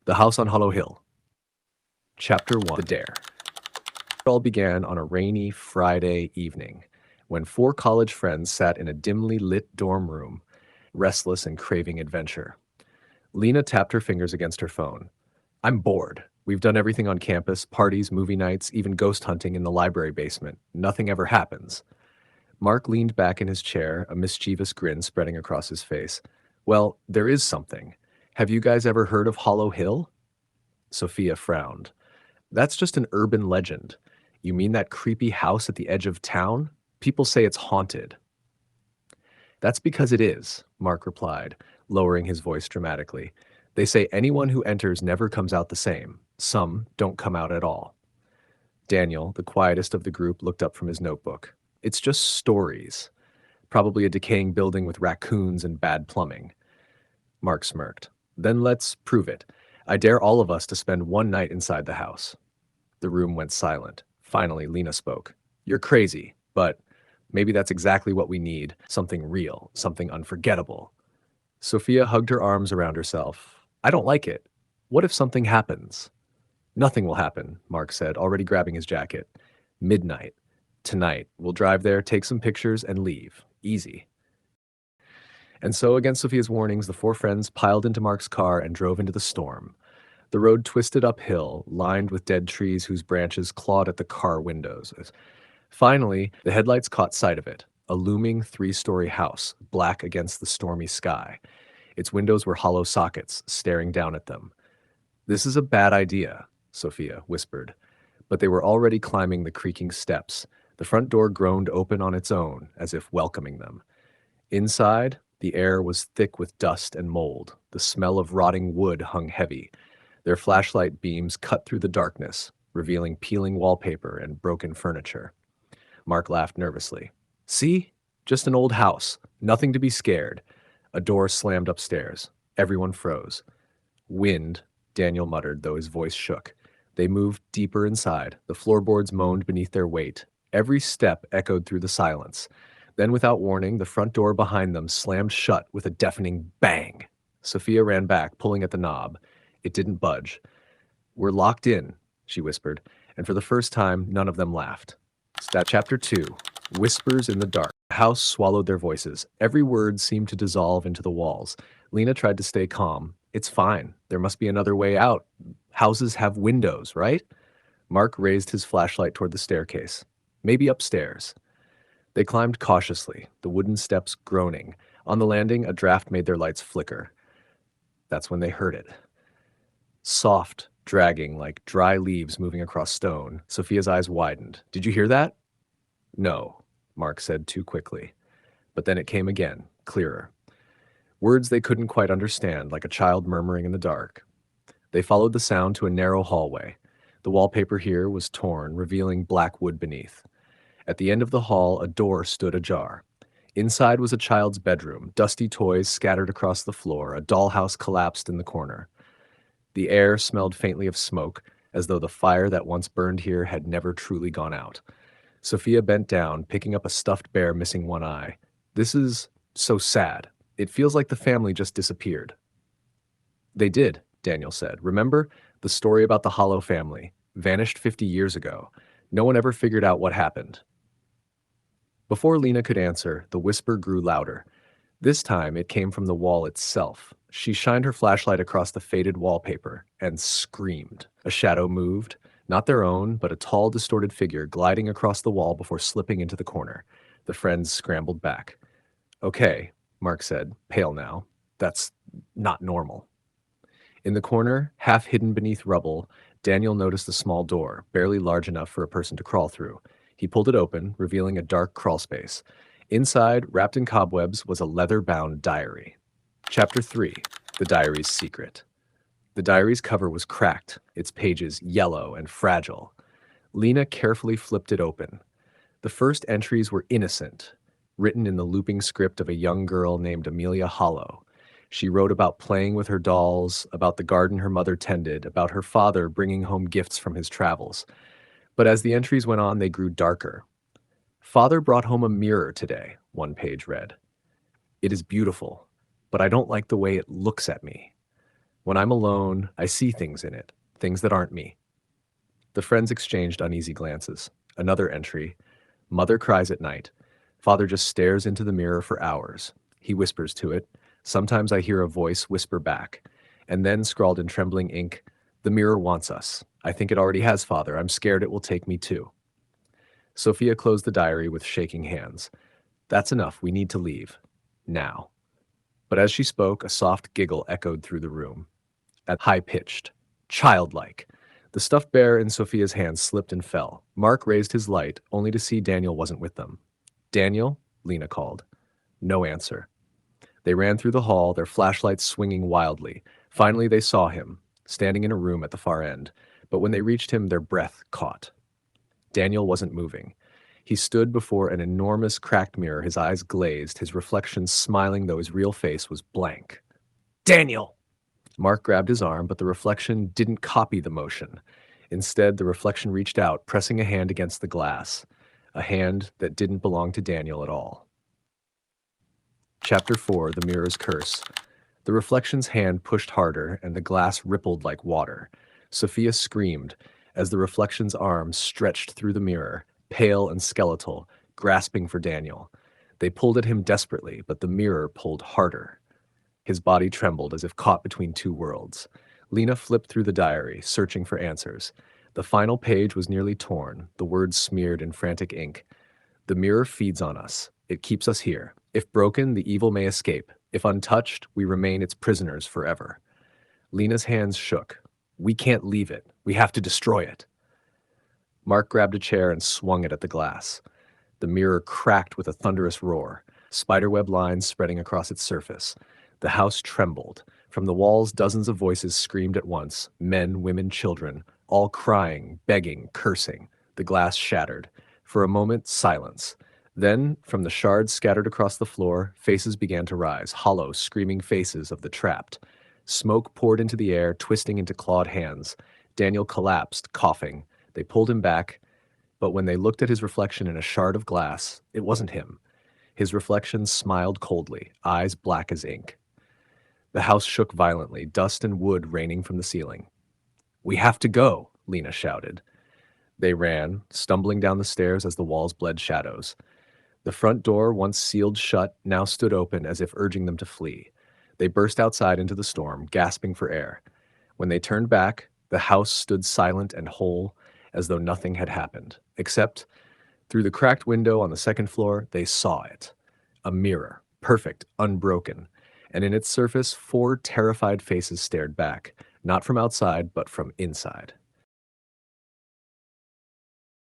The House on Hollow Hill. Chapter 1. The Dare. It all began on a rainy Friday evening when four college friends sat in a dimly lit dorm room, restless and craving adventure. Lena tapped her fingers against her phone. I'm bored. We've done everything on campus, parties, movie nights, even ghost hunting in the library basement. Nothing ever happens. Mark leaned back in his chair, a mischievous grin spreading across his face. Well, there is something. Have you guys ever heard of Hollow Hill? Sophia frowned. That's just an urban legend. You mean that creepy house at the edge of town? People say it's haunted. That's because it is, Mark replied, lowering his voice dramatically. They say anyone who enters never comes out the same. Some don't come out at all. Daniel, the quietest of the group, looked up from his notebook. It's just stories. Probably a decaying building with raccoons and bad plumbing. Mark smirked. Then let's prove it. I dare all of us to spend one night inside the house. The room went silent. Finally, Lena spoke. You're crazy, but maybe that's exactly what we need. Something real, something unforgettable. Sophia hugged her arms around herself. I don't like it. What if something happens? Nothing will happen, Mark said, already grabbing his jacket. Midnight. Tonight. We'll drive there, take some pictures, and leave. Easy. And so, against Sophia's warnings, the four friends piled into Mark's car and drove into the storm. The road twisted uphill, lined with dead trees whose branches clawed at the car windows. Finally, the headlights caught sight of it, a looming three-story house, black against the stormy sky. Its windows were hollow sockets, staring down at them. This is a bad idea, Sophia whispered. But they were already climbing the creaking steps. The front door groaned open on its own, as if welcoming them. Inside, the air was thick with dust and mold. The smell of rotting wood hung heavy. Their flashlight beams cut through the darkness, revealing peeling wallpaper and broken furniture. Mark laughed nervously. See? Just an old house. Nothing to be scared. A door slammed upstairs. Everyone froze. Wind, Daniel muttered, though his voice shook. They moved deeper inside. The floorboards moaned beneath their weight. Every step echoed through the silence. Then, without warning, the front door behind them slammed shut with a deafening bang. Sophia ran back, pulling at the knob. It didn't budge. We're locked in, she whispered, and for the first time, none of them laughed. Chapter 2. Whispers in the dark. The house swallowed their voices. Every word seemed to dissolve into the walls. Lena tried to stay calm. It's fine. There must be another way out. Houses have windows, right? Mark raised his flashlight toward the staircase. Maybe upstairs. They climbed cautiously, the wooden steps groaning. On the landing, a draft made their lights flicker. That's when they heard it. Soft, dragging, like dry leaves moving across stone. Sophia's eyes widened. Did you hear that? No, Mark said too quickly. But then it came again, clearer. Words they couldn't quite understand, like a child murmuring in the dark. They followed the sound to a narrow hallway. The wallpaper here was torn, revealing black wood beneath. At the end of the hall, a door stood ajar. Inside was a child's bedroom, dusty toys scattered across the floor, a dollhouse collapsed in the corner. The air smelled faintly of smoke, as though the fire that once burned here had never truly gone out. Sophia bent down, picking up a stuffed bear missing one eye. This is so sad. It feels like the family just disappeared. They did, Daniel said. Remember? The story about the Hollow family. Vanished 50 years ago. No one ever figured out what happened. Before Lena could answer, the whisper grew louder. This time it came from the wall itself. She shined her flashlight across the faded wallpaper and screamed. A shadow moved, not their own, but a tall, distorted figure gliding across the wall before slipping into the corner. The friends scrambled back. Okay, Mark said, pale now. That's not normal. In the corner, half hidden beneath rubble, Daniel noticed a small door, barely large enough for a person to crawl through. He pulled it open, revealing a dark crawl space. Inside, wrapped in cobwebs, was a leather-bound diary. Chapter 3. The Diary's Secret. The diary's cover was cracked, its pages yellow and fragile. Lena carefully flipped it open. The first entries were innocent, written in the looping script of a young girl named Amelia Hollow. She wrote about playing with her dolls, about the garden her mother tended, about her father bringing home gifts from his travels. But as the entries went on, they grew darker. Father brought home a mirror today, one page read. It is beautiful, but I don't like the way it looks at me. When I'm alone, I see things in it, things that aren't me. The friends exchanged uneasy glances. Another entry. Mother cries at night. Father just stares into the mirror for hours. He whispers to it. Sometimes I hear a voice whisper back. And then, scrawled in trembling ink, the mirror wants us. I think it already has, Father. I'm scared it will take me too. Sophia closed the diary with shaking hands. That's enough. We need to leave. Now. But as she spoke, a soft giggle echoed through the room. High-pitched, childlike. The stuffed bear in Sophia's hands slipped and fell. Mark raised his light, only to see Daniel wasn't with them. Daniel? Lena called. No answer. They ran through the hall, their flashlights swinging wildly. Finally, they saw him, standing in a room at the far end. But when they reached him, their breath caught. Daniel wasn't moving. He stood before an enormous cracked mirror, his eyes glazed, his reflection smiling though his real face was blank. Daniel! Mark grabbed his arm, but the reflection didn't copy the motion. Instead, the reflection reached out, pressing a hand against the glass, a hand that didn't belong to Daniel at all. Chapter 4, The Mirror's Curse. The reflection's hand pushed harder, and the glass rippled like water. Sophia screamed as the reflection's arm stretched through the mirror, pale and skeletal, grasping for Daniel. They pulled at him desperately, but the mirror pulled harder. His body trembled as if caught between two worlds. Lena flipped through the diary, searching for answers. The final page was nearly torn, the words smeared in frantic ink. The mirror feeds on us. It keeps us here. If broken, the evil may escape. If untouched, we remain its prisoners forever. Lena's hands shook. We can't leave it. We have to destroy it. Mark grabbed a chair and swung it at the glass. The mirror cracked with a thunderous roar, spiderweb lines spreading across its surface. The house trembled. From the walls, dozens of voices screamed at once, men, women, children, all crying, begging, cursing. The glass shattered. For a moment, silence. Then, from the shards scattered across the floor, faces began to rise, hollow, screaming faces of the trapped. Smoke poured into the air, twisting into clawed hands. Daniel collapsed, coughing. They pulled him back, but when they looked at his reflection in a shard of glass, it wasn't him. His reflection smiled coldly, eyes black as ink. The house shook violently, dust and wood raining from the ceiling. We have to go, Lena shouted. They ran, stumbling down the stairs as the walls bled shadows. The front door, once sealed shut, now stood open as if urging them to flee. They burst outside into the storm, gasping for air. When they turned back, the house stood silent and whole, as though nothing had happened, except through the cracked window on the second floor, they saw it. A mirror, perfect, unbroken, and in its surface 4 terrified faces stared back, not from outside, but from inside.